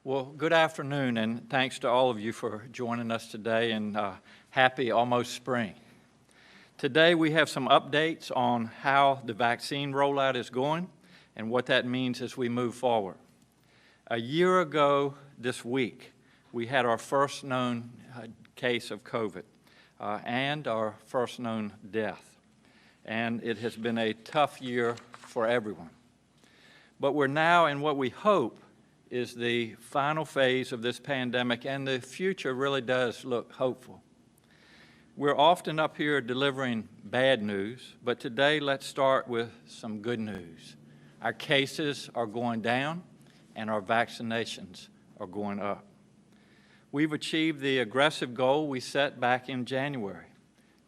Well, good afternoon, and thanks to all of you for joining us today, and happy almost spring. Today we have some updates on how the vaccine rollout is going and what that means as we move forward. A year ago this week, we had our first known case of COVID and our first known death. And it has been a tough year for everyone. But we're now in what we hope is the final phase of this pandemic, and the future really does look hopeful. We're often up here delivering bad news, but today let's start with some good news. Our cases are going down, and our vaccinations are going up. We've achieved the aggressive goal we set back in January.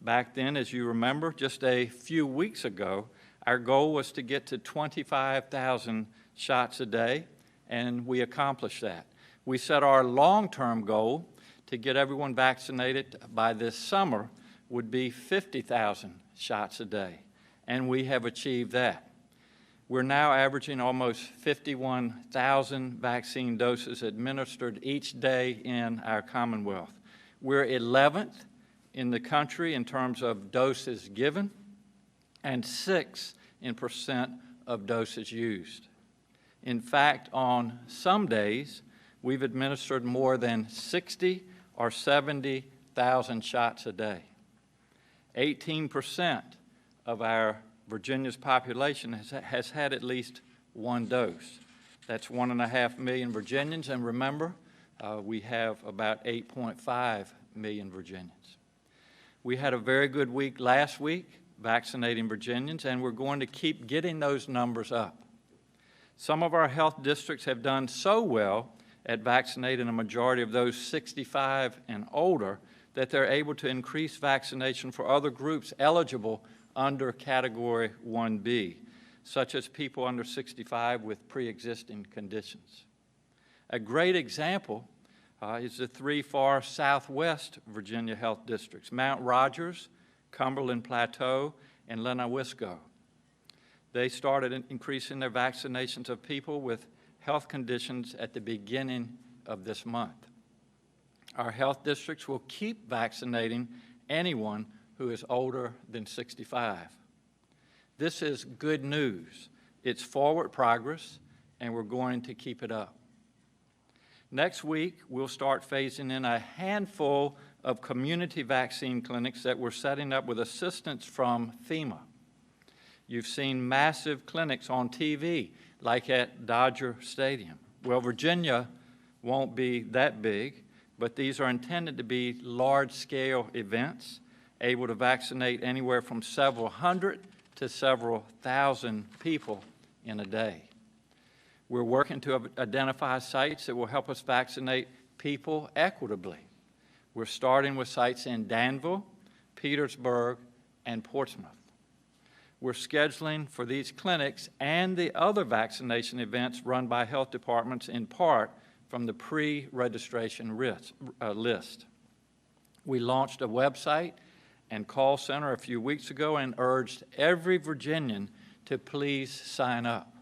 Back then, as you remember, just a few weeks ago, our goal was to get to 25,000 shots a day, and we accomplished that. We set our long-term goal to get everyone vaccinated by this summer would be 50,000 shots a day, and we have achieved that. We're now averaging almost 51,000 vaccine doses administered each day in our Commonwealth. We're 11th in the country in terms of doses given, and 6th in percent of doses used. In fact, on some days, we've administered more than 60 or 70,000 shots a day. 18% of our Virginia's population has had at least one dose. That's 1.5 million Virginians, and remember, we have about 8.5 million Virginians. We had a very good week last week vaccinating Virginians, and we're going to keep getting those numbers up. Some of our health districts have done so well at vaccinating a majority of those 65 and older that they're able to increase vaccination for other groups eligible under Category 1B, such as people under 65 with pre-existing conditions. A great example is the three far southwest Virginia health districts, Mount Rogers, Cumberland Plateau, and Lenawisco. They started increasing their vaccinations of people with health conditions at the beginning of this month. Our health districts will keep vaccinating anyone who is older than 65. This is good news. It's forward progress, and we're going to keep it up. Next week, we'll start phasing in a handful of community vaccine clinics that we're setting up with assistance from FEMA. You've seen massive clinics on TV, like at Dodger Stadium. Well, Virginia won't be that big, but these are intended to be large-scale events, able to vaccinate anywhere from several hundred to several thousand people in a day. We're working to identify sites that will help us vaccinate people equitably. We're starting with sites in Danville, Petersburg, and Portsmouth. We're scheduling for these clinics and the other vaccination events run by health departments in part from the pre-registration list. We launched a website and call center a few weeks ago and urged every Virginian to please sign up.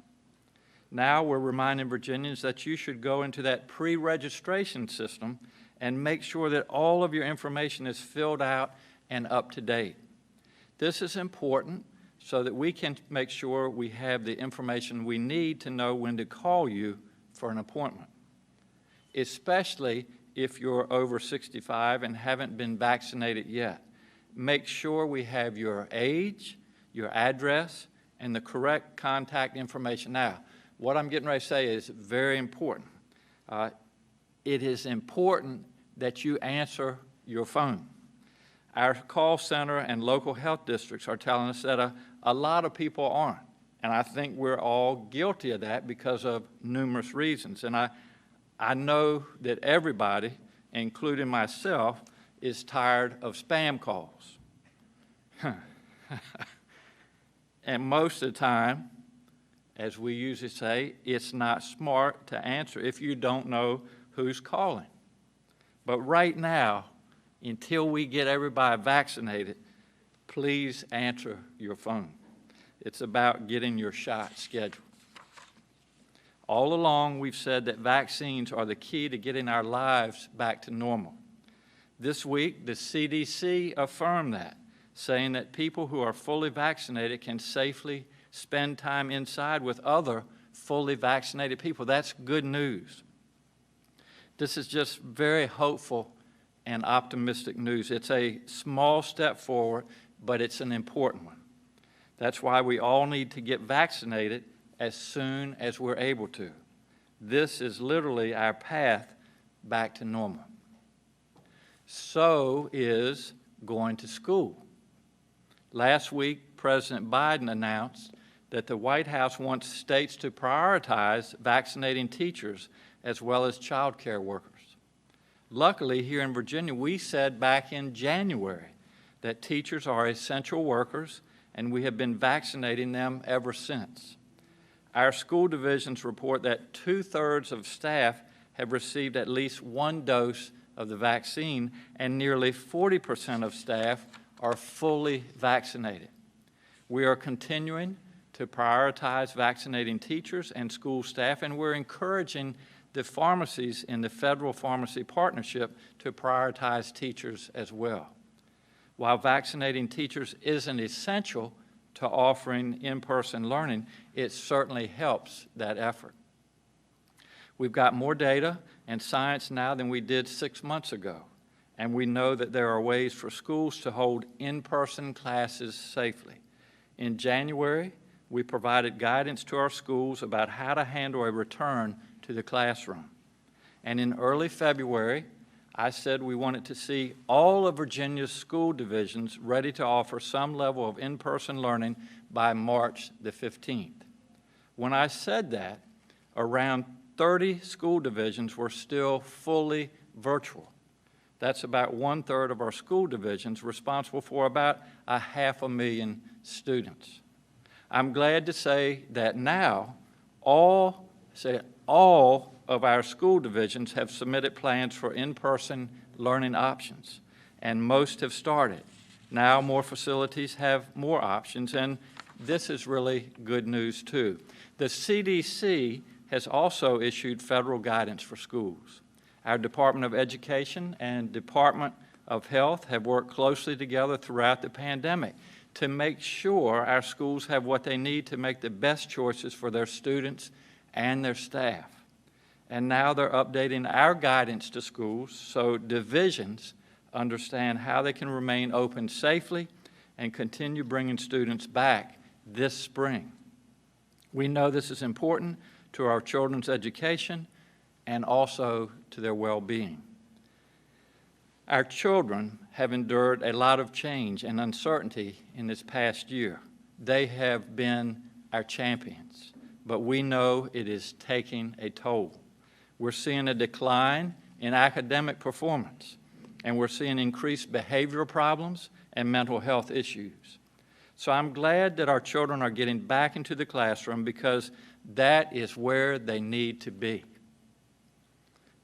Now we're reminding Virginians that you should go into that pre-registration system and make sure that all of your information is filled out and up to date. This is important so that we can make sure we have the information we need to know when to call you for an appointment, especially if you're over 65 and haven't been vaccinated yet. Make sure we have your age, your address, and the correct contact information. Now, what I'm getting ready to say is very important. It is important that you answer your phone. Our call center and local health districts are telling us that a lot of people aren't, and I think we're all guilty of that because of numerous reasons. And I know that everybody, including myself, is tired of spam calls. And most of the time, as we usually say, it's not smart to answer if you don't know who's calling. But right now, until we get everybody vaccinated, please answer your phone. It's about getting your shot scheduled. All along, we've said that vaccines are the key to getting our lives back to normal. This week, the CDC affirmed that, saying that people who are fully vaccinated can safely spend time inside with other fully vaccinated people. That's good news. This is just very hopeful and optimistic news. It's a small step forward, but it's an important one. That's why we all need to get vaccinated as soon as we're able to. This is literally our path back to normal. So is going to school. Last week, President Biden announced that the White House wants states to prioritize vaccinating teachers as well as child care workers. Luckily, here in Virginia, we said back in January that teachers are essential workers, and we have been vaccinating them ever since. Our school divisions report that 2/3 of staff have received at least one dose of the vaccine, and nearly 40% of staff are fully vaccinated. We are continuing to prioritize vaccinating teachers and school staff, and we're encouraging the pharmacies in the Federal Pharmacy Partnership to prioritize teachers as well. While vaccinating teachers isn't essential to offering in-person learning, it certainly helps that effort. We've got more data and science now than we did 6 months ago, and we know that there are ways for schools to hold in-person classes safely. In January, we provided guidance to our schools about how to handle a return to the classroom. And in early February, I said we wanted to see all of Virginia's school divisions ready to offer some level of in-person learning by March the 15th. When I said that, around 30 school divisions were still fully virtual. That's about 1/3 of our school divisions, responsible for about 500,000 students. I'm glad to say that now all of our school divisions have submitted plans for in-person learning options, and most have started. Now more facilities have more options, and this is really good news too. The CDC has also issued federal guidance for schools. Our Department of Education and Department of Health have worked closely together throughout the pandemic to make sure our schools have what they need to make the best choices for their students and their staff. And now they're updating our guidance to schools so divisions understand how they can remain open safely and continue bringing students back this spring. We know this is important to our children's education and also to their well-being. Our children have endured a lot of change and uncertainty in this past year. They have been our champions, but we know it is taking a toll. We're seeing a decline in academic performance, and we're seeing increased behavioral problems and mental health issues. So I'm glad that our children are getting back into the classroom because that is where they need to be.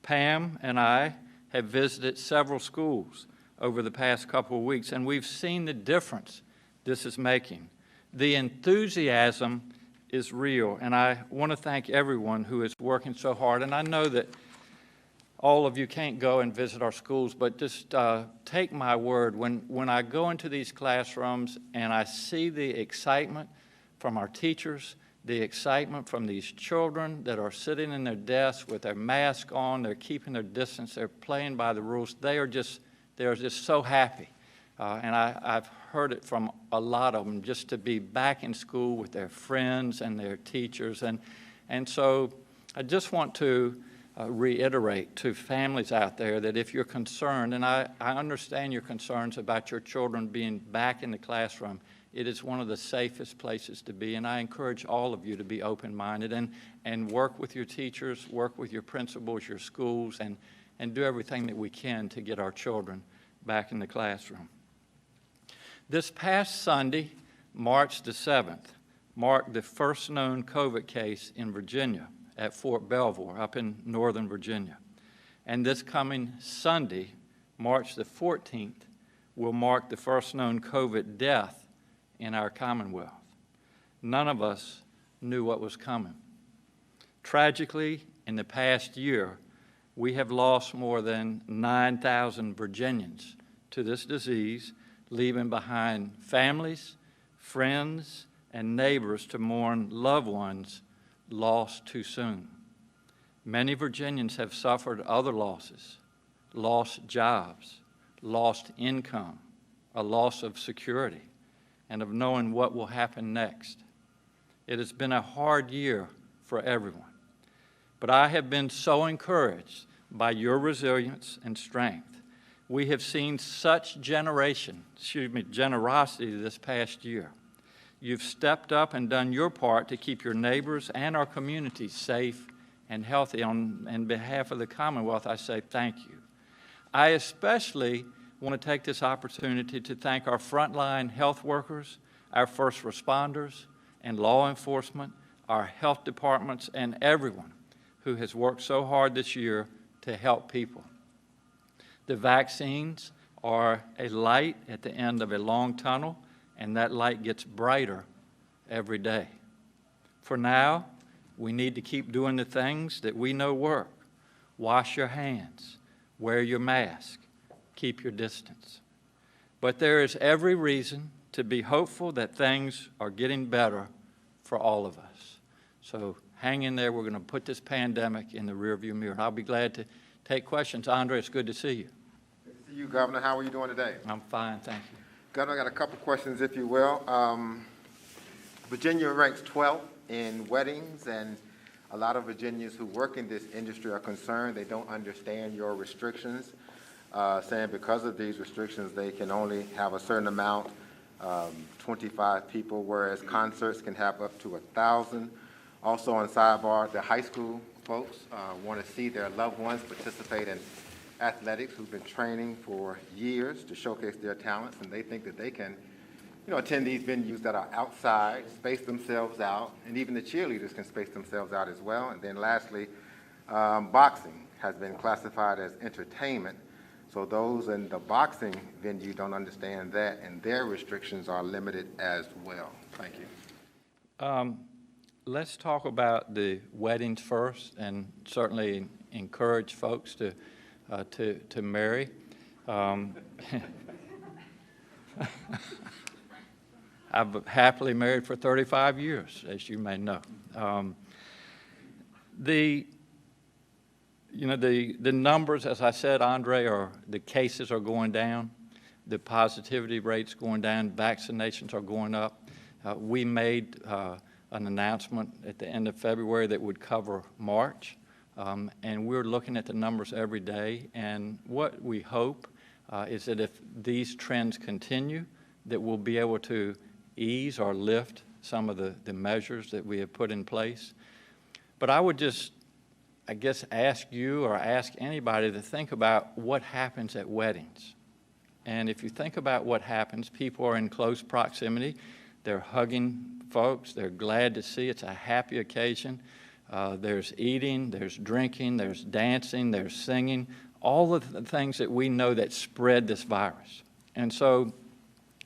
Pam and I have visited several schools over the past couple of weeks, and we've seen the difference this is making. The enthusiasm is real, and I want to thank everyone who is working so hard. And I know that all of you can't go and visit our schools, but just take my word. When I go into these classrooms and I see the excitement from our teachers, the excitement from these children that are sitting in their desks with their mask on, they're keeping their distance, they're playing by the rules, they are just so happy. And I've heard it from a lot of them, just to be back in school with their friends and their teachers. And so I just want to reiterate to families out there that if you're concerned, and I understand your concerns about your children being back in the classroom, it is one of the safest places to be, and I encourage all of you to be open-minded and work with your teachers, work with your principals, your schools, and do everything that we can to get our children back in the classroom. This past Sunday, March the 7th, marked the first known COVID case in Virginia at Fort Belvoir up in Northern Virginia. And this coming Sunday, March the 14th, will mark the first known COVID death in our Commonwealth. None of us knew what was coming. Tragically, in the past year, we have lost more than 9,000 Virginians to this disease, leaving behind families, friends, and neighbors to mourn loved ones lost too soon. Many Virginians have suffered other losses, lost jobs, lost income, a loss of security, and of knowing what will happen next. It has been a hard year for everyone, but I have been so encouraged by your resilience and strength. We have seen such generosity this past year. You've stepped up and done your part to keep your neighbors and our community safe and healthy. On behalf of the Commonwealth, I say thank you. I especially want to take this opportunity to thank our frontline health workers, our first responders, and law enforcement, our health departments, and everyone who has worked so hard this year to help people. The vaccines are a light at the end of a long tunnel, and that light gets brighter every day. For now, we need to keep doing the things that we know work. Wash your hands, wear your mask, keep your distance. But there is every reason to be hopeful that things are getting better for all of us. So hang in there. We're going to put this pandemic in the rearview mirror. I'll be glad to take questions. Andre, it's good to see you. Good to see you, Governor. How are you doing today? I'm fine, thank you. Governor, I got a couple questions, if you will. Virginia ranks 12th in weddings, and a lot of Virginians who work in this industry are concerned. They don't understand your restrictions, saying because of these restrictions, they can only have a certain amount, 25 people, whereas concerts can have up to 1,000. Also on sidebar, the high school folks want to see their loved ones participate in athletics who've been training for years to showcase their talents, and they think that they can, attend these venues that are outside, space themselves out, and even the cheerleaders can space themselves out as well. And then lastly, boxing has been classified as entertainment, so those in the boxing venue don't understand that, and their restrictions are limited as well. Thank you. Let's talk about the weddings first, and certainly encourage folks to marry. I've happily married for 35 years, as you may know. The numbers, as I said, Andre, the cases are going down, the positivity rates going down, vaccinations are going up. We made an announcement at the end of February that would cover March. And we're looking at the numbers every day, and what we hope is that if these trends continue, that we'll be able to ease or lift some of the measures that we have put in place. But I would just, ask you or ask anybody to think about what happens at weddings. And if you think about what happens, people are in close proximity, they're hugging folks, they're glad to see, it's a happy occasion. There's eating, there's drinking, there's dancing, there's singing, all of the things that we know that spread this virus. And so,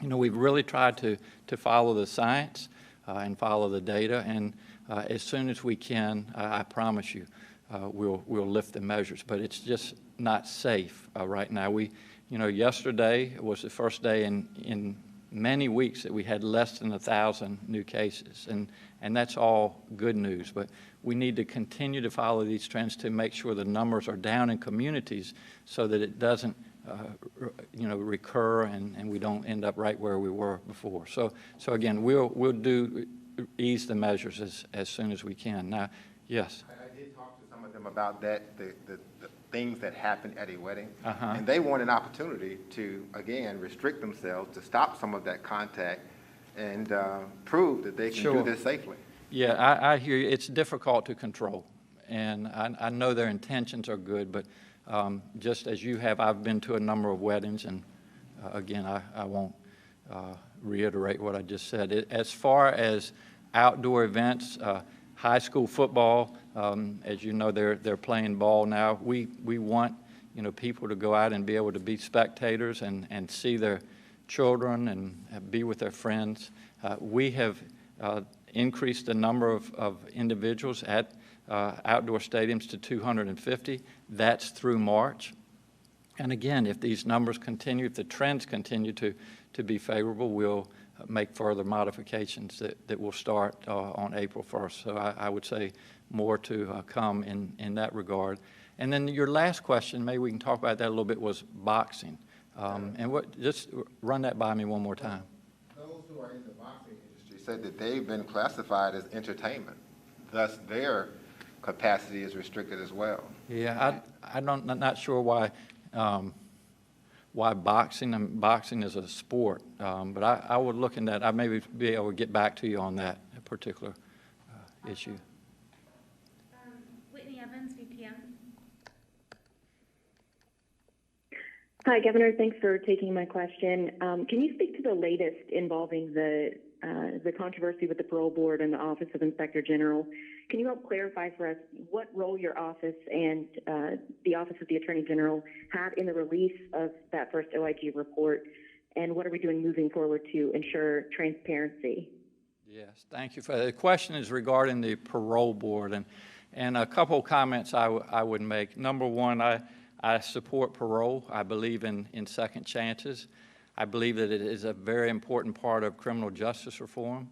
we've really tried to follow the science and follow the data, and as soon as we can, I promise you, we'll lift the measures. But it's just not safe right now. Yesterday was the first day in many weeks that we had less than 1,000 new cases, and that's all good news. But we need to continue to follow these trends to make sure the numbers are down in communities so that it doesn't recur and we don't end up right where we were before. So again, we'll ease the measures as soon as we can. Now, yes? I did talk to some of them about that, the things that happen at a wedding, Uh-huh. and they want an opportunity to, again, restrict themselves, to stop some of that contact and prove that they can Sure. do this safely. Yeah, I hear you. It's difficult to control, and I know their intentions are good, but just as you have, I've been to a number of weddings, and again, I won't reiterate what I just said. As far as outdoor events, high school football, as you know, they're playing ball now. We want people to go out and be able to be spectators and see their children and be with their friends. We have increased the number of individuals at outdoor stadiums to 250. That's through March. And again, if these numbers continue, if the trends continue to be favorable, we'll make further modifications that will start on April 1st. So I would say more to come in that regard. And then your last question, maybe we can talk about that a little bit, was boxing. Just run that by me one more time. Those who are in the boxing industry said that they've been classified as entertainment, thus their capacity is restricted as well. Yeah, I'm not sure why boxing is a sport, but I would look in that. I maybe be able to get back to you on that particular issue. Whitney Evans, VPM. Hi, Governor. Thanks for taking my question. Can you speak to the latest involving the controversy with the Parole Board and the Office of Inspector General? Can you help clarify for us what role your office and the Office of the Attorney General had in the release of that first OIG report, and what are we doing moving forward to ensure transparency? Yes, thank you. The question is regarding the Parole Board, and a couple of comments I would make. Number one, I support parole. I believe in second chances. I believe that it is a very important part of criminal justice reform.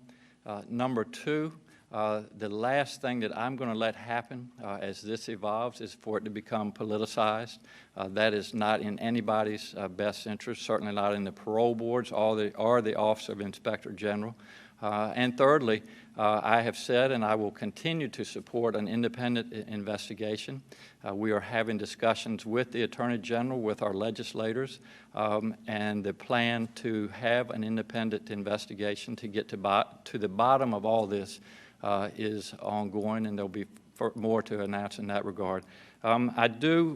Number two, the last thing that I'm going to let happen as this evolves is for it to become politicized. That is not in anybody's best interest, certainly not in the Parole Boards or the Office of Inspector General. And thirdly, I have said, and I will continue to support an independent investigation. We are having discussions with the Attorney General, with our legislators, and the plan to have an independent investigation to get to the bottom of all this is ongoing, and there'll be more to announce in that regard. I do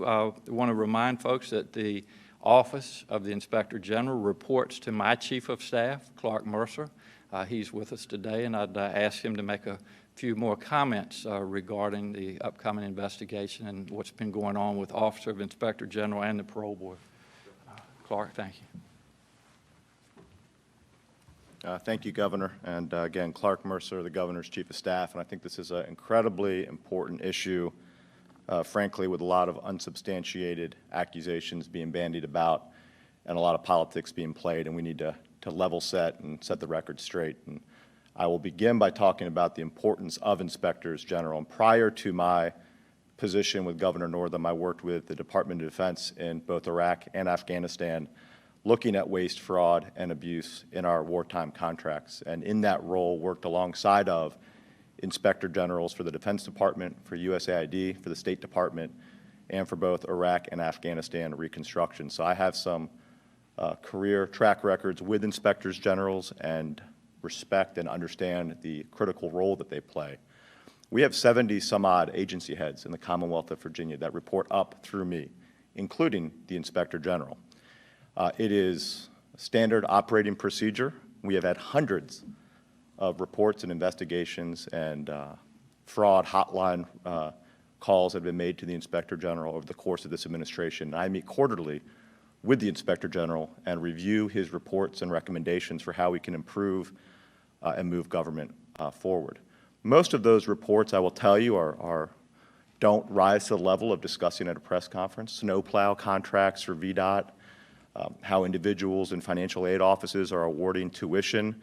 want to remind folks that the Office of the Inspector General reports to my Chief of Staff, Clark Mercer. He's with us today, and I'd ask him to make a few more comments regarding the upcoming investigation and what's been going on with Officer of Inspector General and the Parole Board. Clark, thank you. Thank you, Governor. And again, Clark Mercer, the Governor's Chief of Staff, and I think this is an incredibly important issue, frankly, with a lot of unsubstantiated accusations being bandied about and a lot of politics being played, and we need to level set and set the record straight. And I will begin by talking about the importance of inspectors general. And prior to my position with Governor Northam, I worked with the Department of Defense in both Iraq and Afghanistan, looking at waste, fraud, and abuse in our wartime contracts. And in that role, worked alongside of inspector generals for the Defense Department, for USAID, for the State Department, and for both Iraq and Afghanistan reconstruction. So I have some career track records with inspectors generals and respect and understand the critical role that they play. We have 70 some odd agency heads in the Commonwealth of Virginia that report up through me, including the Inspector General. It is standard operating procedure. We have had hundreds of reports and investigations and fraud hotline calls that have been made to the Inspector General over the course of this administration. I meet quarterly with the Inspector General and review his reports and recommendations for how we can improve and move government forward. Most of those reports, I will tell you, don't rise to the level of discussing at a press conference. Snowplow contracts for VDOT, how individuals in financial aid offices are awarding tuition.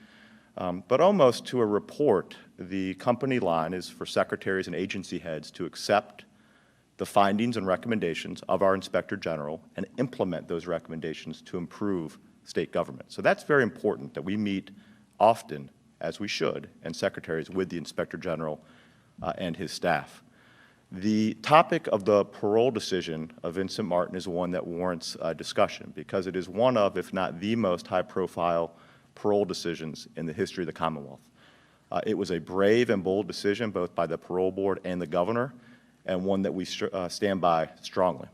But almost to a report, the company line is for secretaries and agency heads to accept the findings and recommendations of our Inspector General and implement those recommendations to improve state government. So that's very important that we meet often, as we should, and secretaries with the Inspector General and his staff. The topic of the parole decision of Vincent Martin is one that warrants discussion because it is one of, if not the most high-profile parole decisions in the history of the Commonwealth. It was a brave and bold decision both by the Parole Board and the Governor, and one that we stand by strongly.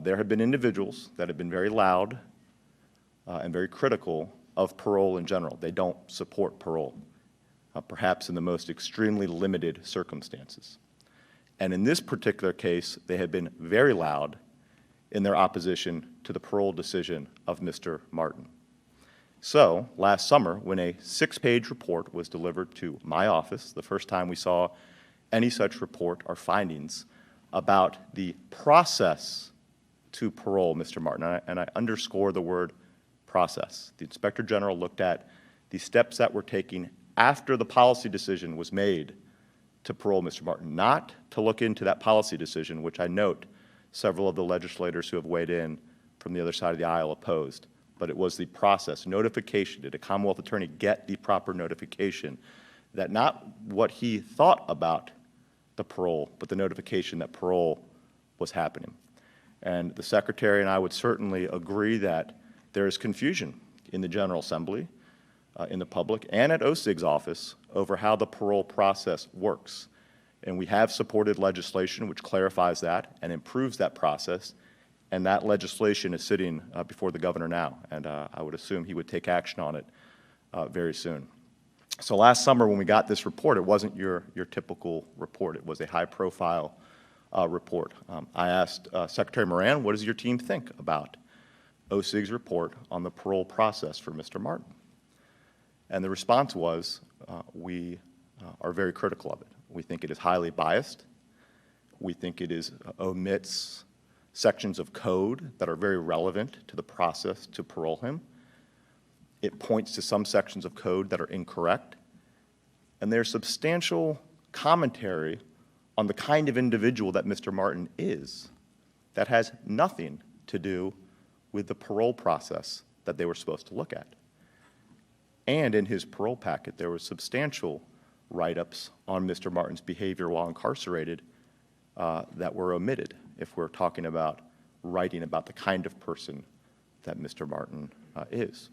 There have been individuals that have been very loud and very critical of parole in general. They don't support parole, perhaps in the most extremely limited circumstances. And in this particular case, they have been very loud in their opposition to the parole decision of Mr. Martin. So last summer, when a 6-page report was delivered to my office, the first time we saw any such report or findings about the process to parole Mr. Martin, and I underscore the word process. The Inspector General looked at the steps that were taken after the policy decision was made to parole Mr. Martin, not to look into that policy decision, which I note several of the legislators who have weighed in from the other side of the aisle opposed, but it was the process, notification. Did a Commonwealth attorney get the proper notification? That not what he thought about the parole, but the notification that parole was happening. And the Secretary and I would certainly agree that there is confusion in the General Assembly, in the public, and at OSIG's office over how the parole process works. And we have supported legislation which clarifies that and improves that process, and that legislation is sitting before the governor now, and I would assume he would take action on it very soon. So last summer when we got this report, it wasn't your typical report. It was a high-profile report. I asked Secretary Moran, what does your team think about OSIG's report on the parole process for Mr. Martin? And the response was, we are very critical of it. We think it is highly biased. We think it omits sections of code that are very relevant to the process to parole him. It points to some sections of code that are incorrect. And there's substantial commentary on the kind of individual that Mr. Martin is that has nothing to do with the parole process that they were supposed to look at. And in his parole packet, there were substantial write-ups on Mr. Martin's behavior while incarcerated that were omitted if we're talking about writing about the kind of person that Mr. Martin is.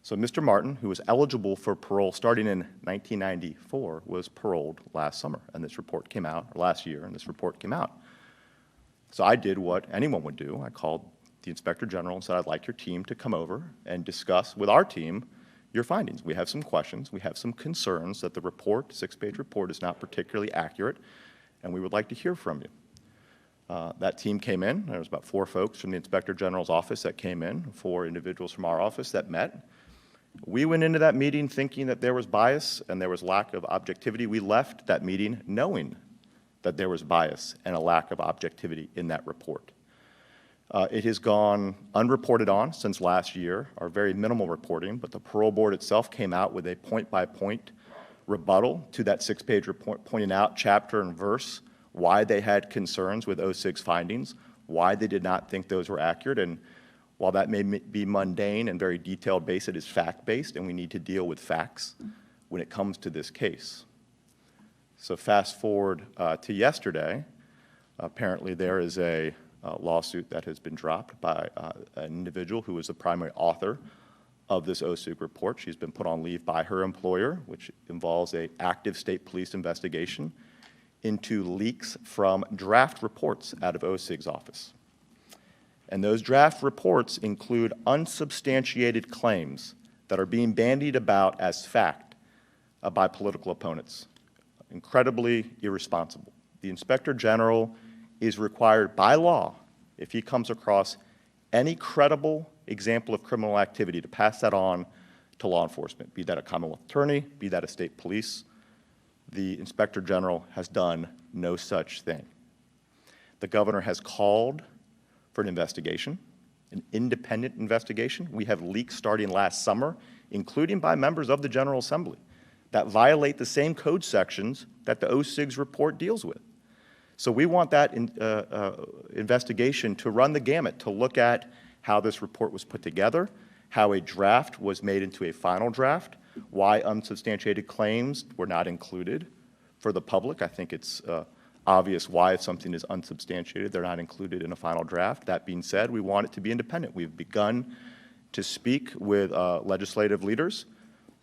So Mr. Martin, who was eligible for parole starting in 1994, was paroled last summer, and this report came out, or last year, and this report came out. So I did what anyone would do. I called the Inspector General and said, I'd like your team to come over and discuss with our team your findings. We have some questions. We have some concerns that the report, 6-page report, is not particularly accurate, and we would like to hear from you. That team came in. There was about 4 folks from the Inspector General's office that came in, 4 individuals from our office that met. We went into that meeting thinking that there was bias and there was lack of objectivity. We left that meeting knowing that there was bias and a lack of objectivity in that report. It has gone unreported on since last year, or very minimal reporting, but the parole board itself came out with a point-by-point rebuttal to that 6-page report, pointing out chapter and verse why they had concerns with OSIG's findings, why they did not think those were accurate. And while that may be mundane and very detailed-based, it is fact-based, and we need to deal with facts when it comes to this case. So fast forward to yesterday, apparently there is a lawsuit that has been dropped by an individual who was the primary author of this OSIG report. She's been put on leave by her employer, which involves an active state police investigation into leaks from draft reports out of OSIG's office. And those draft reports include unsubstantiated claims that are being bandied about as fact by political opponents. Incredibly irresponsible. The Inspector General is required by law, if he comes across any credible example of criminal activity, to pass that on to law enforcement, be that a Commonwealth attorney, be that a state police. The Inspector General has done no such thing. The governor has called for an investigation, an independent investigation. We have leaks starting last summer, including by members of the General Assembly, that violate the same code sections that the OSIG's report deals with. So we want that investigation to run the gamut, to look at how this report was put together, how a draft was made into a final draft, why unsubstantiated claims were not included for the public. I think it's obvious why, if something is unsubstantiated, they're not included in a final draft. That being said, we want it to be independent. We've begun to speak with legislative leaders.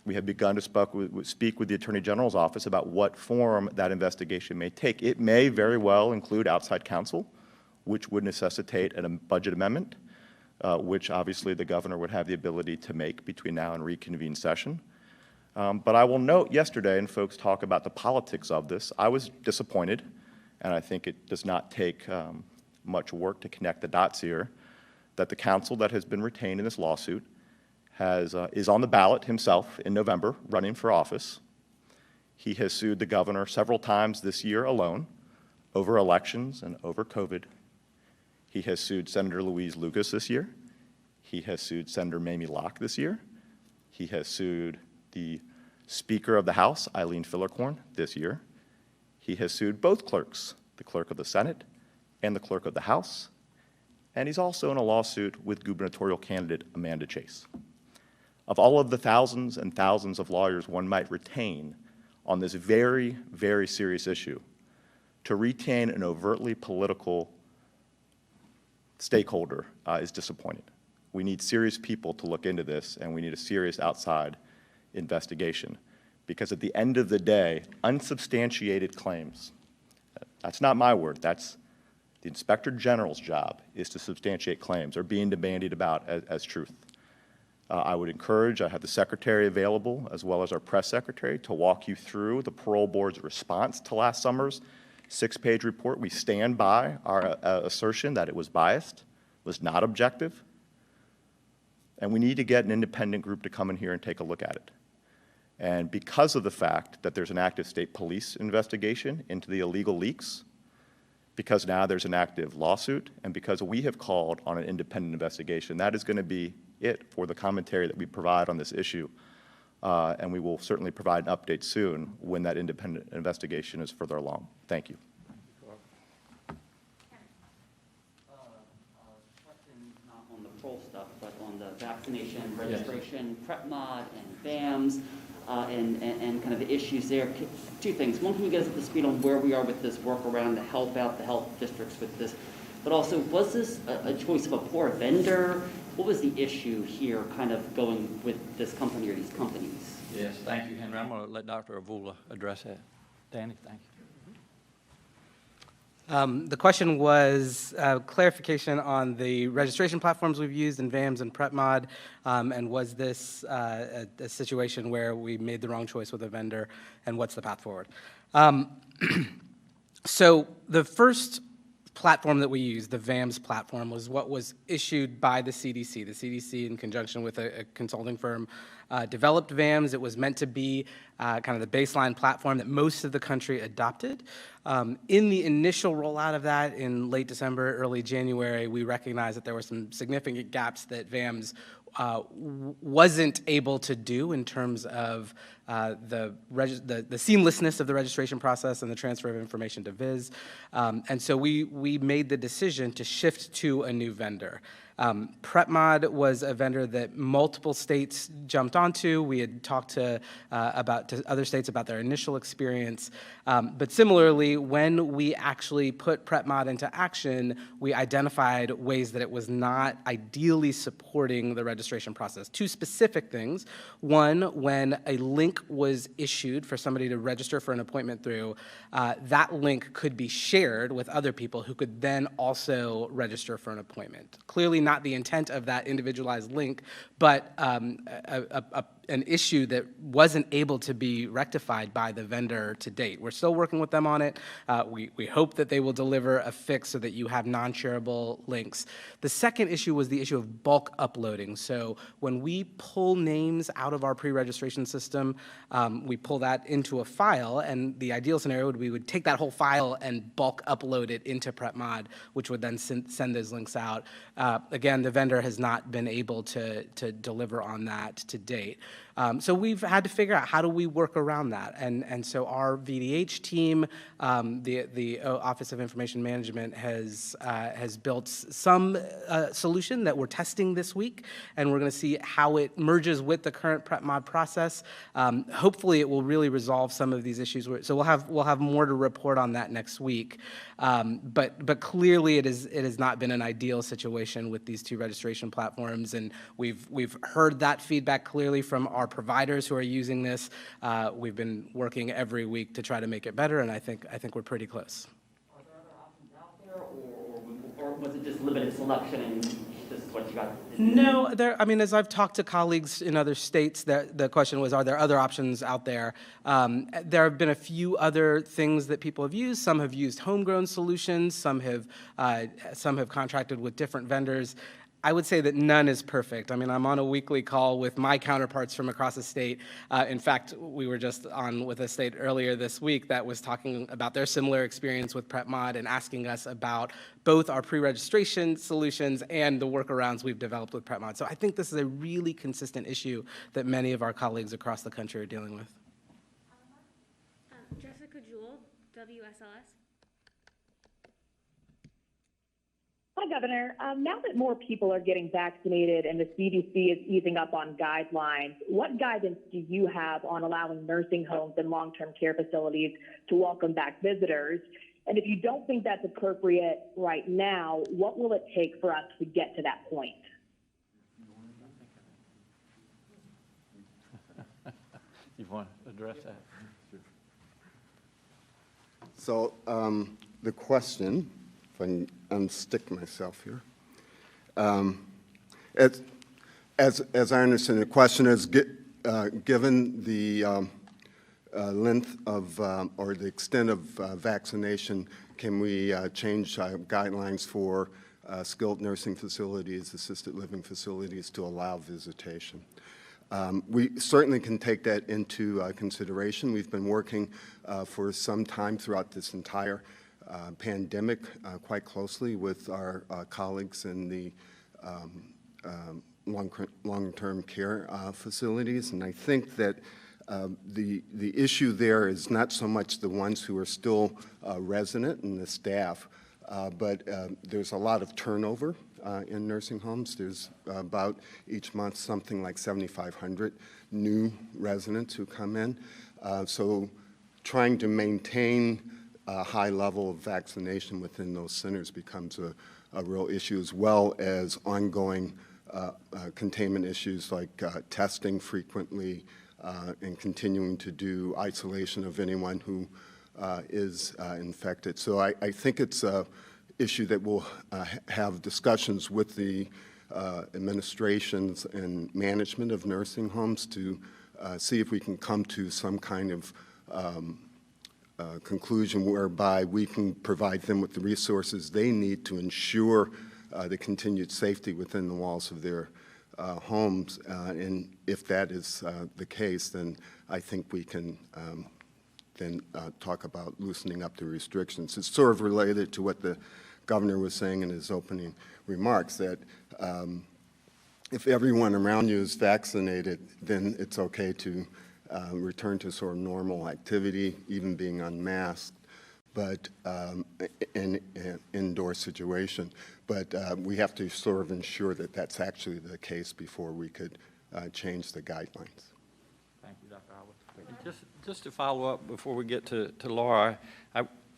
We have begun to speak with the Attorney General's office about what form that investigation may take. It may very well include outside counsel, which would necessitate a budget amendment, which obviously the governor would have the ability to make between now and reconvene session. But I will note yesterday, and folks talk about the politics of this, I was disappointed, and I think it does not take much work to connect the dots here, that the counsel that has been retained in this lawsuit is on the ballot himself in November, running for office. He has sued the governor several times this year alone over elections and over COVID. He has sued Senator Louise Lucas this year. He has sued Senator Mamie Locke this year. He has sued the Speaker of the House, Eileen Fillercorn, this year. He has sued both clerks, the clerk of the Senate and the clerk of the House. And he's also in a lawsuit with gubernatorial candidate Amanda Chase. Of all of the thousands and thousands of lawyers one might retain on this very, very serious issue, to retain an overtly political stakeholder is disappointing. We need serious people to look into this, and we need a serious outside investigation. Because at the end of the day, unsubstantiated claims, that's not my word, that's the Inspector General's job, is to substantiate claims, are being bandied about as truth. I would encourage, I have the Secretary available, as well as our press secretary, to walk you through the Parole Board's response to last summer's 6-page report. We stand by our assertion that it was biased, was not objective, and we need to get an independent group to come in here and take a look at it. And because of the fact that there's an active state police investigation into the illegal leaks, because now there's an active lawsuit, and because we have called on an independent investigation, that is going to be it for the commentary that we provide on this issue. And we will certainly provide an update soon when that independent investigation is further along. Thank you. Question not on the parole stuff, but on the vaccination, registration, prep mod, and VAMs, and kind of the issues there. Two things. One, can you get us up to speed on where we are with this workaround to help out the health districts with this? But also, was this a choice of a poor vendor? What was the issue here kind of going with this company or these companies? Yes, thank you, Henry. I'm going to let Dr. Avula address that. Danny, thank you. The question was clarification on the registration platforms we've used in VAMS and PrepMod, and was this a situation where we made the wrong choice with a vendor, and what's the path forward? So the first platform that we used, the VAMS platform, was what was issued by the CDC. The CDC, in conjunction with a consulting firm, developed VAMS. It was meant to be kind of the baseline platform that most of the country adopted. In the initial rollout of that in late December, early January, we recognized that there were some significant gaps that VAMS wasn't able to do in terms of the seamlessness of the registration process and the transfer of information to VIS. And so we made the decision to shift to a new vendor. PrepMod was a vendor that multiple states jumped onto. We had talked to other states about their initial experience. But similarly, when we actually put PrepMod into action, we identified ways that it was not ideally supporting the registration process. Two specific things. One, when a link was issued for somebody to register for an appointment through, that link could be shared with other people who could then also register for an appointment. Clearly not the intent of that individualized link, but an issue that wasn't able to be rectified by the vendor to date. We're still working with them on it. We hope that they will deliver a fix so that you have non-shareable links. The second issue was the issue of bulk uploading. So when we pull names out of our pre-registration system, we pull that into a file, and the ideal scenario would be we would take that whole file and bulk upload it into PrepMod, which would then send those links out. Again, the vendor has not been able to deliver on that to date. So we've had to figure out how do we work around that. And so our VDH team, the Office of Information Management, has built some solution that we're testing this week, and we're going to see how it merges with the current PrepMod process. Hopefully it will really resolve some of these issues. So we'll have more to report on that next week. But clearly it has not been an ideal situation with these two registration platforms, and we've heard that feedback clearly from our providers who are using this. We've been working every week to try to make it better, and I think we're pretty close. Are there other options out there, or was it just limited selection and this is what you got? No, as I've talked to colleagues in other states, the question was, are there other options out there? There have been a few other things that people have used. Some have used homegrown solutions. Some have contracted with different vendors. I would say that none is perfect. I mean, I'm on a weekly call with my counterparts from across the state. In fact, we were just on with a state earlier this week that was talking about their similar experience with PrepMod and asking us about both our pre-registration solutions and the workarounds we've developed with PrepMod. So I think this is a really consistent issue that many of our colleagues across the country are dealing with. Jessica Jewell, WSLS. Hi, Governor. Now that more people are getting vaccinated and the CDC is easing up on guidelines, what guidance do you have on allowing nursing homes and long-term care facilities to welcome back visitors? And if you don't think that's appropriate right now, what will it take for us to get to that point? You want to address that? So the question, if I can unstick myself here, as I understand the question is, given the length of or the extent of vaccination, can we change guidelines for skilled nursing facilities, assisted living facilities to allow visitation? We certainly can take that into consideration. We've been working for some time throughout this entire pandemic quite closely with our colleagues in the long-term care facilities, and I think that the issue there is not so much the ones who are still resident and the staff, but there's a lot of turnover in nursing homes. There's about each month something like 7,500 new residents who come in. So trying to maintain a high level of vaccination within those centers becomes a real issue, as well as ongoing containment issues like testing frequently and continuing to do isolation of anyone who is infected. So I think it's a issue that we'll have discussions with the administrations and management of nursing homes to see if we can come to some kind of conclusion whereby we can provide them with the resources they need to ensure the continued safety within the walls of their homes. And if that is the case, then I think we can then talk about loosening up the restrictions. It's sort of related to what the governor was saying in his opening remarks, that if everyone around you is vaccinated, then it's okay to return to sort of normal activity, even being unmasked, but in an indoor situation. But we have to sort of ensure that that's actually the case before we could change the guidelines. Thank you, Dr. Albert. Just to follow up before we get to Laura,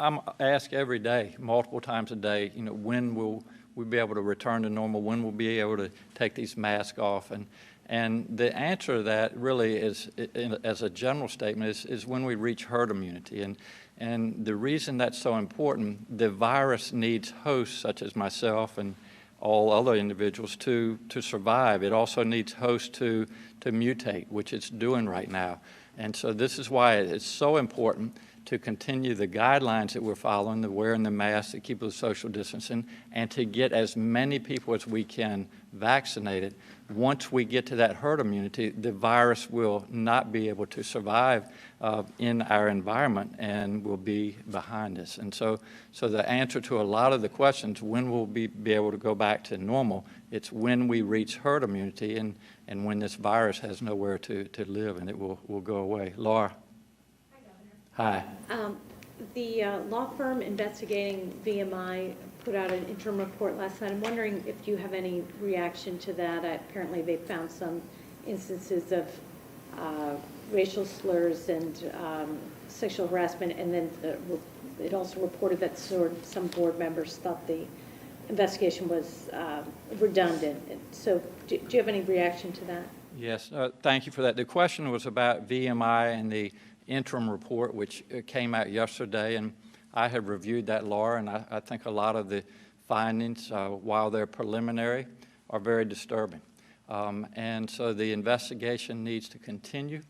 I'm asked every day, multiple times a day, when will we be able to return to normal? When we'll be able to take these masks off? And the answer to that really is, as a general statement, is when we reach herd immunity. And the reason that's so important, the virus needs hosts such as myself and all other individuals to survive. It also needs hosts to mutate, which it's doing right now. And so this is why it's so important to continue the guidelines that we're following, the wearing the mask, to keep the social distancing, and to get as many people as we can vaccinated. Once we get to that herd immunity, the virus will not be able to survive in our environment and will be behind us. And so the answer to a lot of the questions, when we'll be able to go back to normal, it's when we reach herd immunity and when this virus has nowhere to live and it will go away. Laura. Hi. The law firm investigating VMI put out an interim report last night. I'm wondering if you have any reaction to that. Apparently they found some instances of racial slurs and sexual harassment, and then it also reported that some board members thought the investigation was redundant. So do you have any reaction to that? Yes, thank you for that. The question was about VMI and the interim report, which came out yesterday, and I have reviewed that, Laura, and I think a lot of the findings, while they're preliminary, are very disturbing. And so the investigation needs to continue.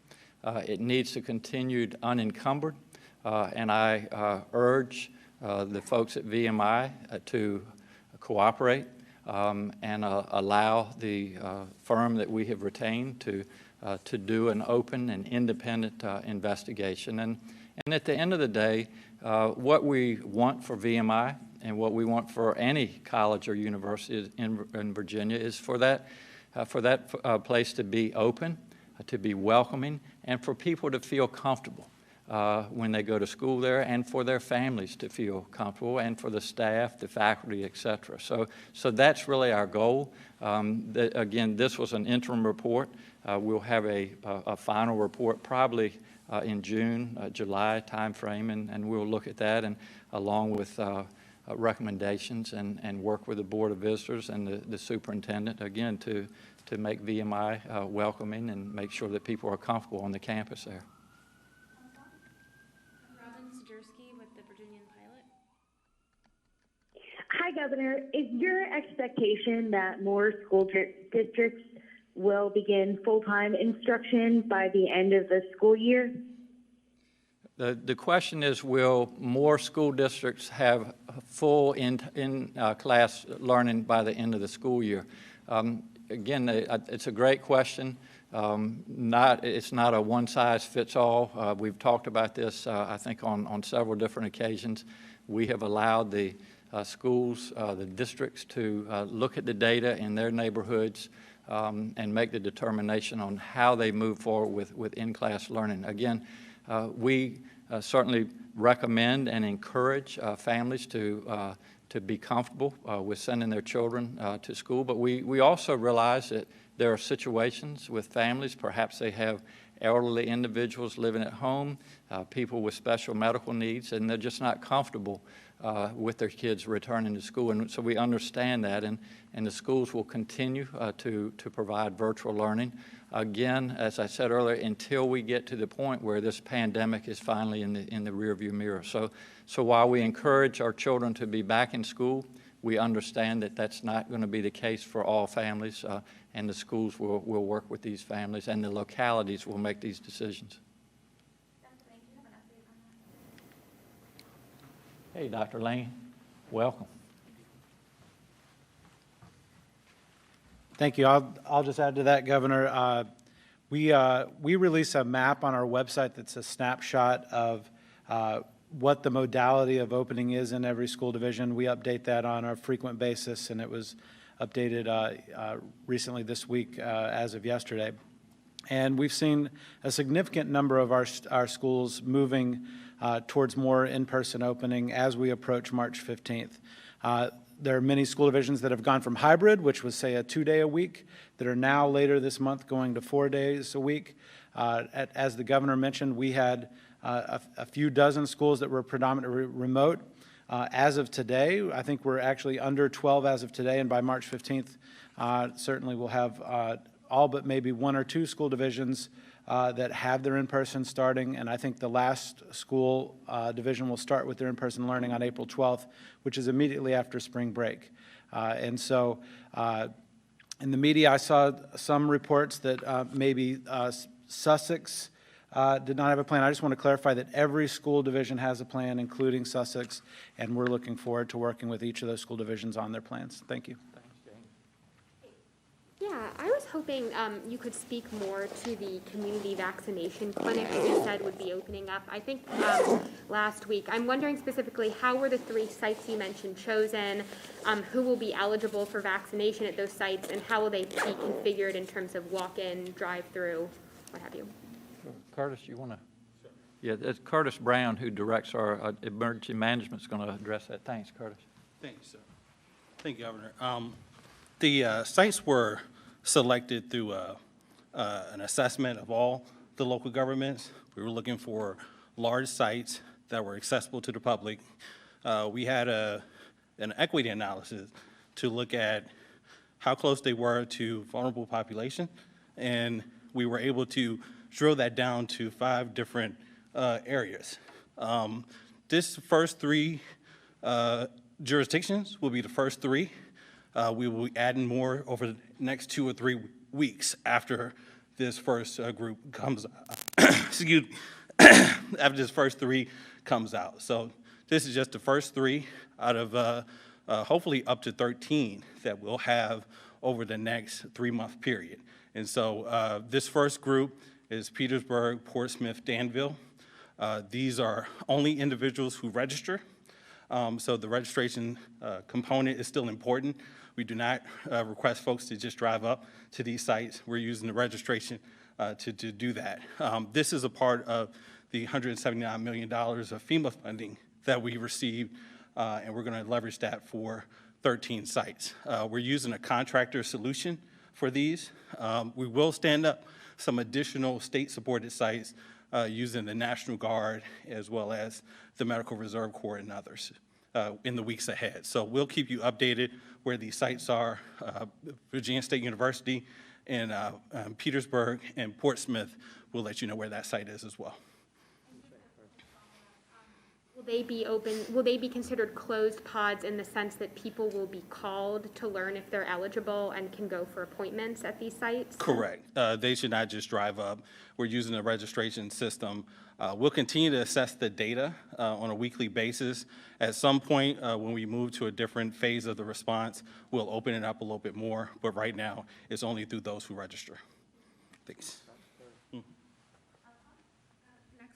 It needs to continue unencumbered, and I urge the folks at VMI to cooperate. and allow the firm that we have retained to do an open and independent investigation. And at the end of the day, what we want for VMI and what we want for any college or university in Virginia is for that place to be open, to be welcoming, and for people to feel comfortable when they go to school there, and for their families to feel comfortable, and for the staff, the faculty, et cetera. So that's really our goal. Again, this was an interim report. We'll have a final report probably in June, July timeframe, and we'll look at that, and along with recommendations and work with the Board of Visitors and the superintendent, again, to make VMI welcoming and make sure that people are comfortable on the campus there. With the Virginian pilot. Hi, Governor. Is your expectation that more school districts will begin full-time instruction by the end of the school year? The question is, will more school districts have full in-class learning by the end of the school year? Again, it's a great question. It's not a one-size-fits-all. We've talked about this, I think, on several different occasions. We have allowed the schools, the districts to look at the data in their neighborhoods and make the determination on how they move forward with in-class learning. Again, we certainly recommend and encourage families to be comfortable with sending their children to school, but we also realize that there are situations with families, perhaps they have elderly individuals living at home, people with special medical needs, and they're just not comfortable with their kids returning to school. And so we understand that, and the schools will continue to provide virtual learning. Again, as I said earlier, until we get to the point where this pandemic is finally in the rearview mirror. So while we encourage our children to be back in school, we understand that that's not going to be the case for all families, and the schools will work with these families, and the localities will make these decisions. Hey, Dr. Lane, welcome. Thank you. I'll just add to that, Governor. We release a map on our website that's a snapshot of what the modality of opening is in every school division. We update that on a frequent basis, and it was updated recently this week as of yesterday. And we've seen a significant number of our schools moving towards more in-person opening as we approach March 15th. There are many school divisions that have gone from hybrid, which was, say, a 2-day a week, that are now later this month going to 4 days a week. As the governor mentioned, we had a few dozen schools that were predominantly remote. As of today, I think we're actually under 12 as of today, and by March 15th, certainly we'll have all but maybe 1 or 2 school divisions that have their in-person starting, and I think the last school division will start with their in-person learning on April 12th, which is immediately after spring break. And so in the media, I saw some reports that maybe Sussex did not have a plan. I just want to clarify that every school division has a plan, including Sussex, and we're looking forward to working with each of those school divisions on their plans. Thank you. Yeah, I was hoping you could speak more to the community vaccination clinics you said would be opening up. I think last week. I'm wondering specifically, how were the 3 sites you mentioned chosen? Who will be eligible for vaccination at those sites, and how will they be configured in terms of walk-in, drive-through, what have you? Curtis, you want to? Yeah, it's Curtis Brown, who directs our emergency management, is going to address that. Thanks, Curtis. Thanks, sir. Thank you, Governor. The sites were selected through an assessment of all the local governments. We were looking for large sites that were accessible to the public. We had an equity analysis to look at how close they were to vulnerable population, and we were able to drill that down to 5 different areas. This first 3 jurisdictions will be the first 3. We will be adding more over the next 2 or 3 weeks after this first group comes excuse me, after this first 3 comes out. So this is just the first 3 out of hopefully up to 13 that we'll have over the next 3-month period. And so this first group is Petersburg, Portsmouth, Danville. These are only individuals who register. So the registration component is still important. We do not request folks to just drive up to these sites. We're using the registration to do that. This is a part of the $179 million of FEMA funding that we received, and we're going to leverage that for 13 sites. We're using a contractor solution for these. We will stand up some additional state-supported sites using the National Guard as well as the Medical Reserve Corps and others in the weeks ahead. So we'll keep you updated where these sites are. Virginia State University in Petersburg and Portsmouth, we'll let you know where that site is as well. Will they be open, will they be considered closed pods in the sense that people will be called to learn if they're eligible and can go for appointments at these sites? Correct. They should not just drive up. We're using a registration system. We'll continue to assess the data on a weekly basis. At some point, when we move to a different phase of the response, we'll open it up a little bit more, but right now, it's only through those who register. Thanks. Next,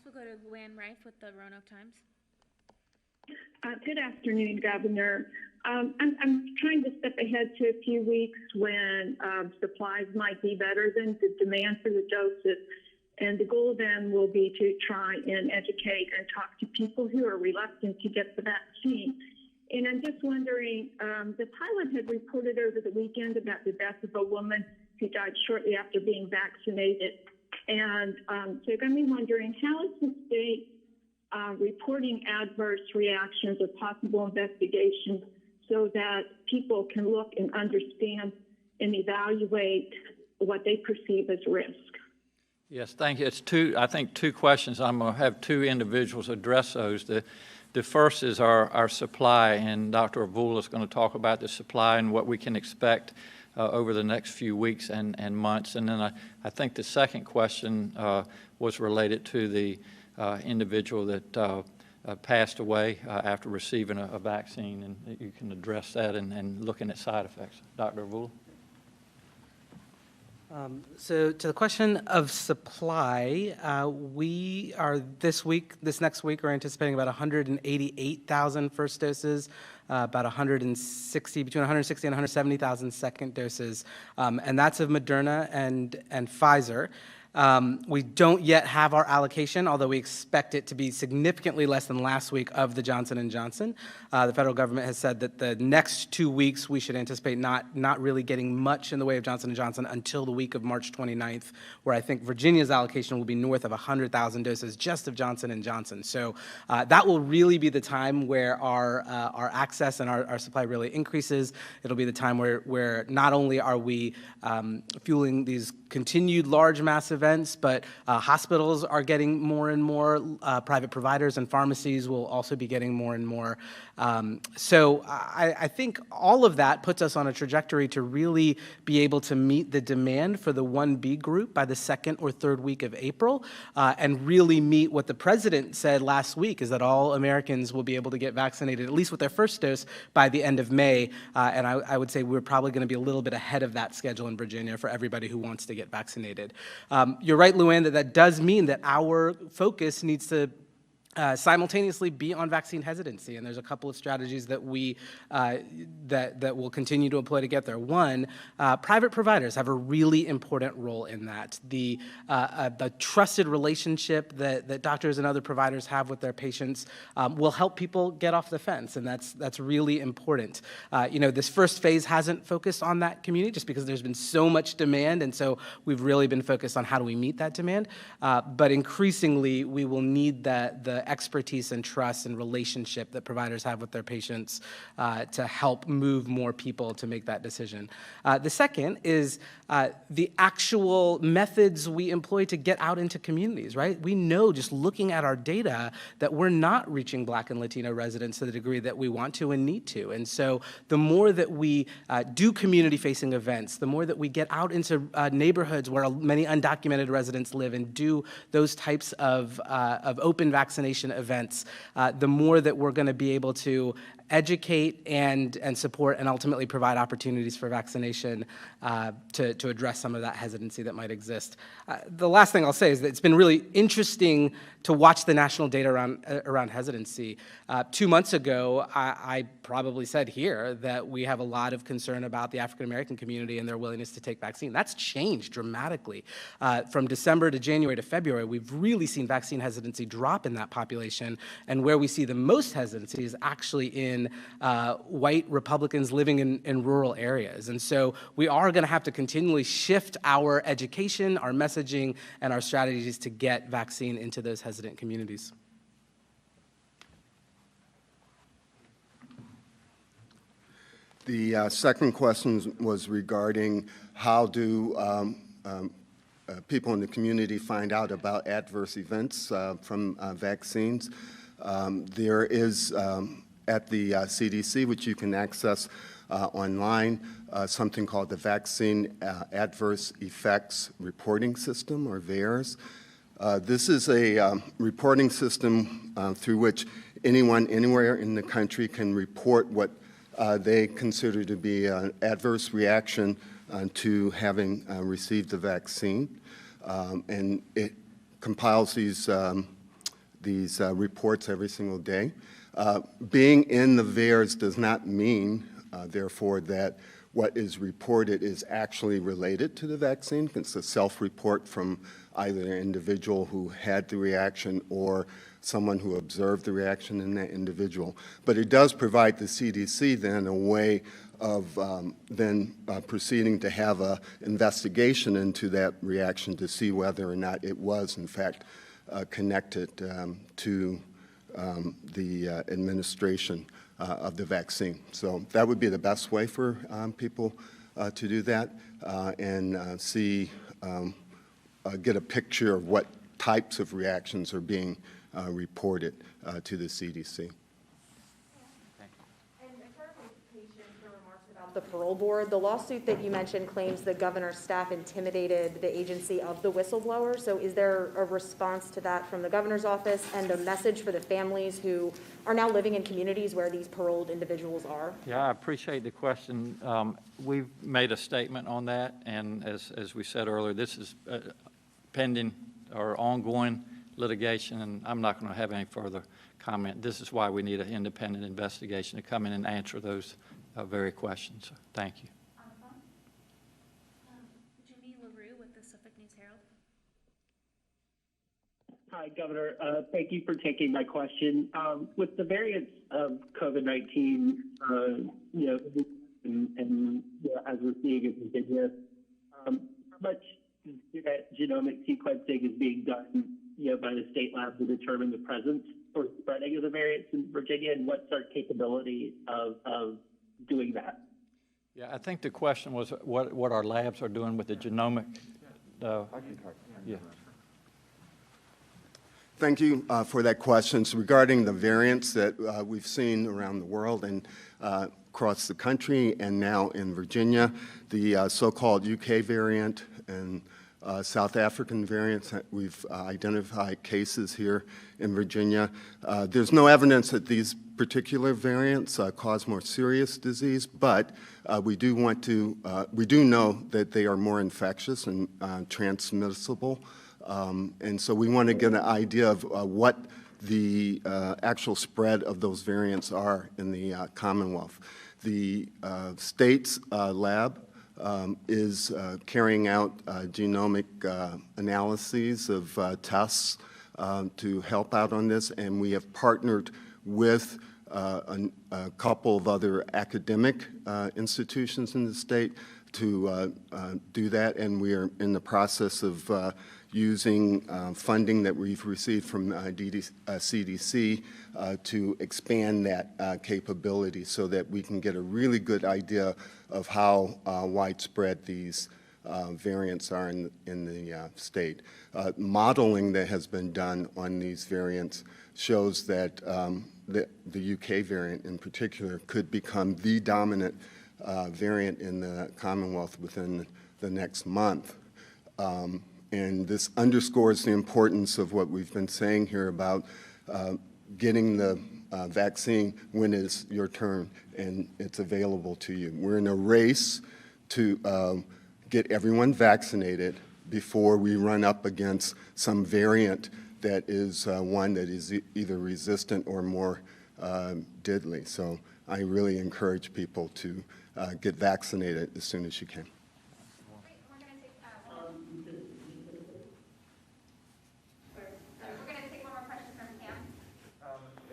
we'll go to Luann Rife with the Roanoke Times. Good afternoon, Governor. I'm trying to step ahead to a few weeks when supplies might be better than the demand for the doses. And the goal then will be to try and educate and talk to people who are reluctant to get the vaccine. And I'm just wondering, the pilot had reported over the weekend about the death of a woman who died shortly after being vaccinated. And so I'm wondering, how is the state reporting adverse reactions or possible investigations so that people can look and understand and evaluate what they perceive as risk? Yes, thank you. It's I think two questions. I'm going to have two individuals address those. The first is our supply, and Dr. Avula is going to talk about the supply and what we can expect over the next few weeks and months. And then I think the second question was related to the individual that passed away after receiving a vaccine, and you can address that and looking at side effects. Dr. Avula? So to the question of supply, we are this next week, we're anticipating about 188,000 first doses, about 160, between 160 and 170,000 second doses, and that's of Moderna and Pfizer. We don't yet have our allocation, although we expect it to be significantly less than last week of the Johnson & Johnson. The federal government has said that the next 2 weeks we should anticipate not really getting much in the way of Johnson & Johnson until the week of March 29th, where I think Virginia's allocation will be north of 100,000 doses just of Johnson & Johnson. So that will really be the time where our access and our supply really increases. It'll be the time where not only are we fueling these continued large mass events, but hospitals are getting more and more, private providers and pharmacies will also be getting more and more. So I think all of that puts us on a trajectory to really be able to meet the demand for the 1B group by the second or third week of April, and really meet what the president said last week, is that all Americans will be able to get vaccinated, at least with their first dose, by the end of May. And I would say we're probably going to be a little bit ahead of that schedule in Virginia for everybody who wants to get vaccinated. You're right, Luann, that does mean that our focus needs to simultaneously be on vaccine hesitancy, and there's a couple of strategies that we that will continue to employ to get there. One, private providers have a really important role in that. The trusted relationship that doctors and other providers have with their patients will help people get off the fence, and that's really important. This first phase hasn't focused on that community just because there's been so much demand, and so we've really been focused on how do we meet that demand. But increasingly, we will need the expertise and trust and relationship that providers have with their patients to help move more people to make that decision. The second is the actual methods we employ to get out into communities, right? We know just looking at our data that we're not reaching Black and Latino residents to the degree that we want to and need to. And so the more that we do community-facing events, the more that we get out into neighborhoods where many undocumented residents live and do those types of open vaccination events, the more that we're going to be able to educate and support and ultimately provide opportunities for vaccination to address some of that hesitancy that might exist. The last thing I'll say is that it's been really interesting to watch the national data around hesitancy. 2 months ago, I probably said here that we have a lot of concern about the African American community and their willingness to take vaccine. That's changed dramatically. From December to January to February, we've really seen vaccine hesitancy drop in that population, and where we see the most hesitancy is actually in white Republicans living in rural areas. And so we are going to have to continually shift our education, our messaging, and our strategies to get vaccine into those hesitant communities. The second question was regarding how do people in the community find out about adverse events from vaccines. There is at the CDC, which you can access online, something called the Vaccine Adverse Effects Reporting System, or VAERS. This is a reporting system through which anyone anywhere in the country can report what they consider to be an adverse reaction to having received the vaccine. And it compiles these reports every single day. Being in the VAERS does not mean, therefore, that what is reported is actually related to the vaccine. It's a self-report from either an individual who had the reaction or someone who observed the reaction in that individual. But it does provide the CDC then a way of proceeding to have an investigation into that reaction to see whether or not it was, in fact, connected to the administration of the vaccine. So that would be the best way for people to do that and see, get a picture of what types of reactions are being reported to the CDC. The parole board, the lawsuit that you mentioned claims the governor's staff intimidated the agency of the whistleblower. So is there a response to that from the governor's office and a message for the families who are now living in communities where these paroled individuals are? Yeah, I appreciate the question. We've made a statement on that, and as we said earlier, this is pending or ongoing litigation, and I'm not going to have any further comment. This is why we need an independent investigation to come in and answer those very questions. So, thank you. Jimmy LaRue with the Suffolk News Herald. Hi, Governor. Thank you for taking my question. With the variants of COVID-19, and as we're seeing in Virginia, how much genomic sequencing is being done, by the state lab to determine the presence or spreading of the variants in Virginia, and what's our capability of doing that? Yeah, I think the question was what our labs are doing with the genomic. Yeah. Thank you for that question. So regarding the variants that we've seen around the world and across the country and now in Virginia, the so-called UK variant and South African variants, we've identified cases here in Virginia. There's no evidence that these particular variants cause more serious disease, but we do know that they are more infectious and transmissible. And so we want to get an idea of what the actual spread of those variants are in the Commonwealth. The state's lab is carrying out genomic analyses of tests to help out on this, and we have partnered with a couple of other academic institutions in the state to do that, and we are in the process of using funding that we've received from CDC to expand that capability so that we can get a really good idea of how widespread these variants are in the state. Modeling that has been done on these variants shows that the UK variant in particular could become the dominant variant in the Commonwealth within the next month. And this underscores the importance of what we've been saying here about getting the vaccine when it's your turn and it's available to you. We're in a race to get everyone vaccinated before we run up against some variant that is one that is either resistant or more deadly. So I really encourage people to get vaccinated as soon as you can.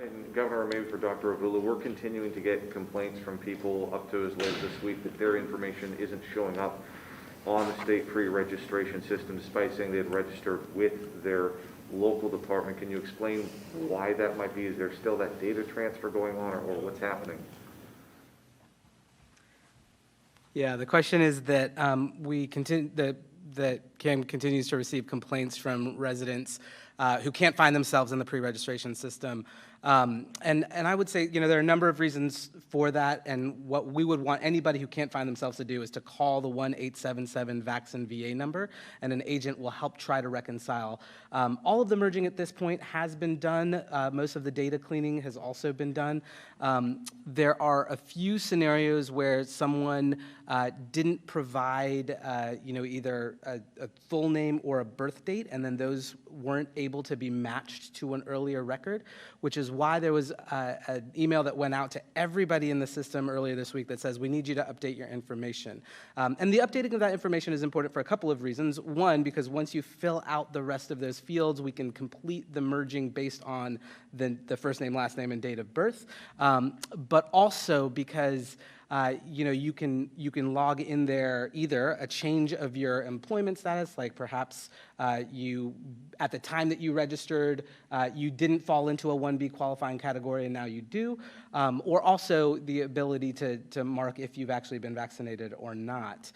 And Governor, maybe for Dr. Avila, we're continuing to get complaints from people up to as late this week that their information isn't showing up on the state pre-registration system despite saying they had registered with their local department. Can you explain why that might be? Is there still that data transfer going on, or what's happening? Yeah, the question is that that CAM continues to receive complaints from residents who can't find themselves in the pre-registration system. And I would say, there are a number of reasons for that, and what we would want anybody who can't find themselves to do is to call the 1-877-VACCINE-VA number, and an agent will help try to reconcile. All of the merging at this point has been done. Most of the data cleaning has also been done. There are a few scenarios where someone didn't provide, either a full name or a birth date, and then those weren't able to be matched to an earlier record, which is why there was an email that went out to everybody in the system earlier this week that says, we need you to update your information. And the updating of that information is important for a couple of reasons. One, because once you fill out the rest of those fields, we can complete the merging based on the first name, last name, and date of birth. But also because you can log in there either a change of your employment status, like perhaps you, at the time that you registered, you didn't fall into a 1B qualifying category and now you do, or also the ability to mark if you've actually been vaccinated or not.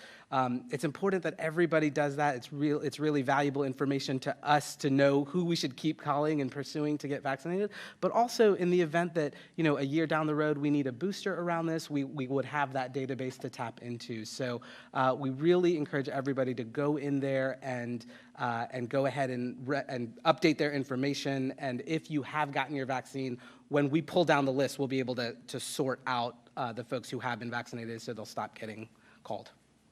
It's important that everybody does that. It's really valuable information to us to know who we should keep calling and pursuing to get vaccinated. But also in the event that, a year down the road we need a booster around this, we would have that database to tap into. So we really encourage everybody to go in there and go ahead and update their information. And if you have gotten your vaccine, when we pull down the list, we'll be able to sort out the folks who have been vaccinated so they'll stop getting called.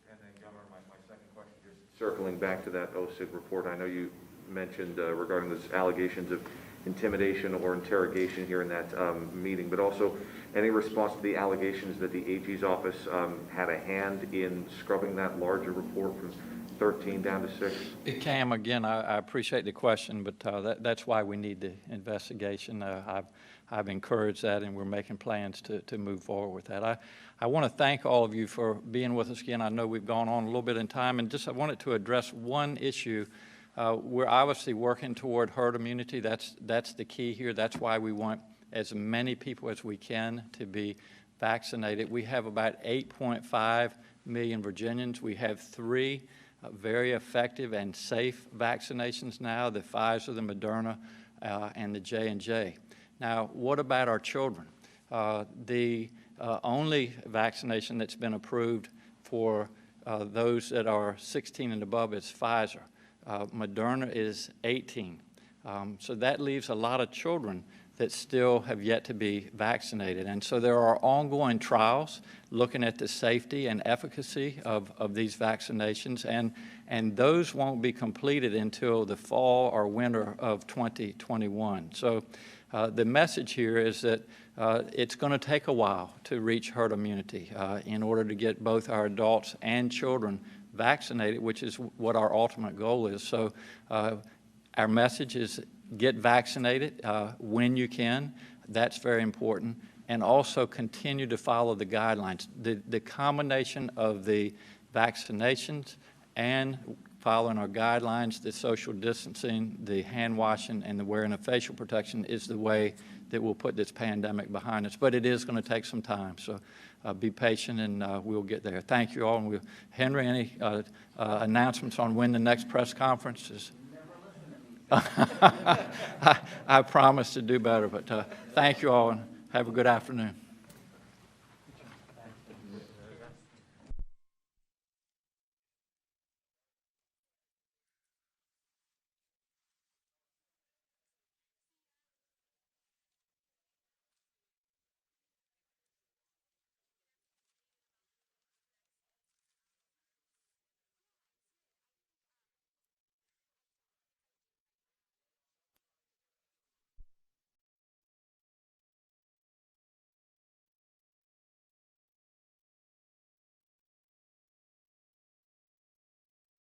And then, Governor, my second question, just circling back to that OSIG report, I know you mentioned regarding those allegations of intimidation or interrogation here in that meeting, but also any response to the allegations that the AG's office had a hand in scrubbing that larger report from 13 down to 6? Cam, again, I appreciate the question, but that's why we need the investigation. I've encouraged that, and we're making plans to move forward with that. I want to thank all of you for being with us again. I know we've gone on a little bit in time, and I wanted to address one issue. We're obviously working toward herd immunity. That's the key here. That's why we want as many people as we can to be vaccinated. We have about 8.5 million Virginians. We have 3 very effective and safe vaccinations now, the Pfizer, the Moderna, and the J&J. Now, what about our children? The only vaccination that's been approved for those that are 16 and above is Pfizer. Moderna is 18. So that leaves a lot of children that still have yet to be vaccinated. And so there are ongoing trials looking at the safety and efficacy of these vaccinations, and those won't be completed until the fall or winter of 2021. So the message here is that it's going to take a while to reach herd immunity in order to get both our adults and children vaccinated, which is what our ultimate goal is. So our message is get vaccinated when you can. That's very important. And also continue to follow the guidelines. The combination of the vaccinations and following our guidelines, the social distancing, the hand washing, and the wearing of facial protection is the way that we'll put this pandemic behind us. But it is going to take some time. So be patient, and we'll get there. Thank you all. And Henry, any announcements on when the next press conference is? I promise to do better, but thank you all, and have a good afternoon.